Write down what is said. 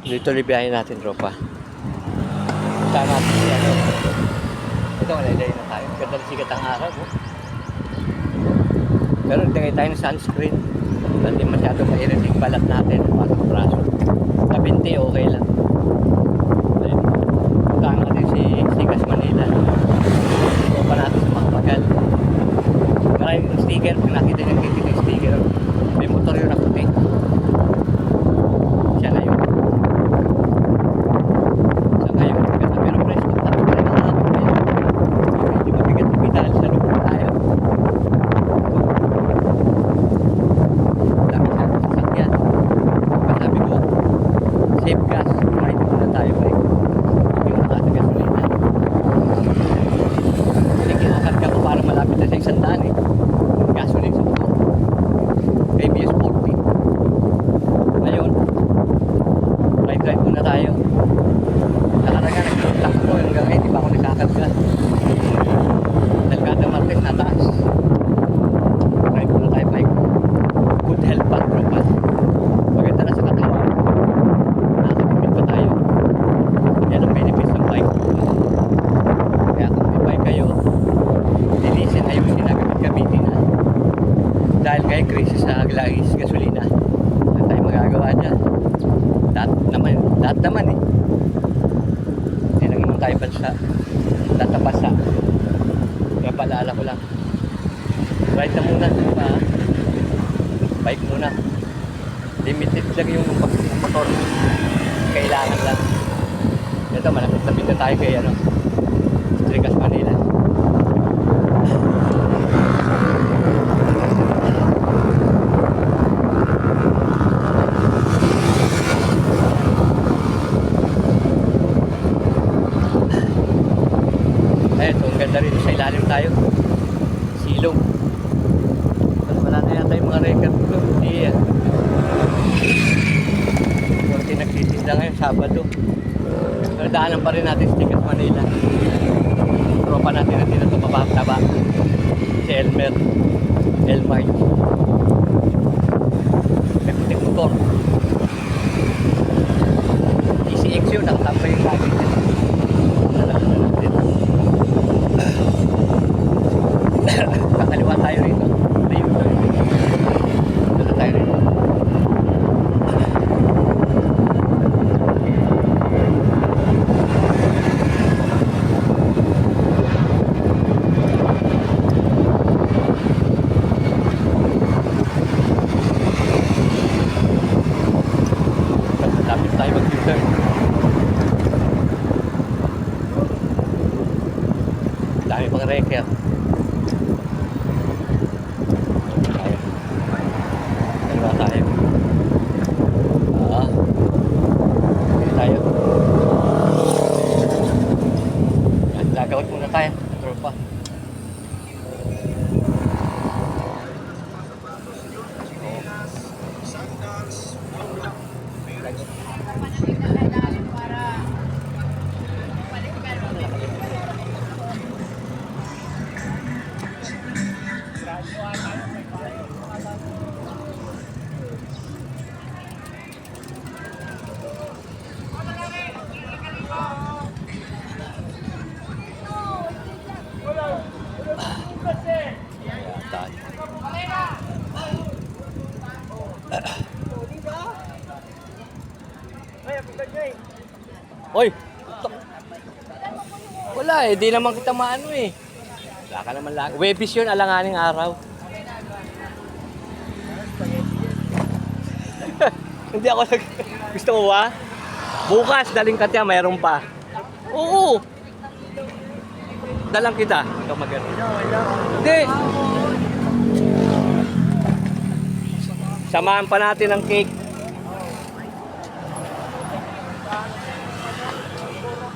Dito libiyahin natin, tropa. Punta natin si ano. Ito, malay na tayo. Ganda na sikat ang araw. Oh. Pero nagtagay tayo ng sunscreen. Hindi masyado mainit yung balat natin. Pasok braso. Sa 20, okay lang. Ayun. Punta natin si Sikas Manila. Ito pa natin sa Makbagal. Maraming sticker. Kung nakita yung sticker. May motor yun na puti. Siya na yun. Sa ngayon, ganda pero presko. Tapos pa rin ang hapon ngayon. Hindi mabigat na pedal sa loob tayo. Dami siya sa sasakyan. Sabi ko, save gas. Kumain muna tayo kay hindi mo nakatagasolina. Hindi kinakarga ko para malapit na sa 100 eh. Gasoline sa motor. ABS 40. Ngayon, drive muna tayo. Nakaraga, nag-lock ko hanggang ngayon, di ba ako nakakarga. Delgado Martes na taas. Drive muna tayo, bike. Good health pa, tropa. Maganda na sa katawan. Nakakatipid pa tayo. Yan ang benefits ng bike. Kaya kung may bike kayo, linisin, ayusin na gamitin na. Dahil ngayon, crisis sa lagis, gasolina. Wala tayong magagawa dyan. Lahat naman eh. Hindi lang naman tayo bansa. Tatapasa. Kaya paalala ko lang. Ride na muna. Bike muna. Limited lang yung motor. Kailangan lang. Ito, malapit na tayo kay ano, Sikas Manila. Ito, ang ganda rin sa ilalim tayo. Silong. Wala na yata yung mga record ko. Hindi yan. Kunti nagtitinda ngayon, Sabado. Pero daanan pa rin natin sa Sikas Manila. Tropa natin na dito mapapataba. Si Elmer. Elmar. May puting motor. ECX yun, nakatambay yung lagi niya. Kakaliwa tayo rito. Dito tayo rito. Lapit tayo mag-U-turn. Dami pang reker. Tayo. Tayo. Gagawin muna tayo, tropa. Hoy! Wala eh, di naman kita maano eh. Wala ka naman lang. Webis yun, alanganing araw. Hindi ako gusto mo ba? Bukas, daling ka tiya, mayroon pa. Oo! Dalang kita. Ikaw magano. Hindi! Samahan pa natin ang cake.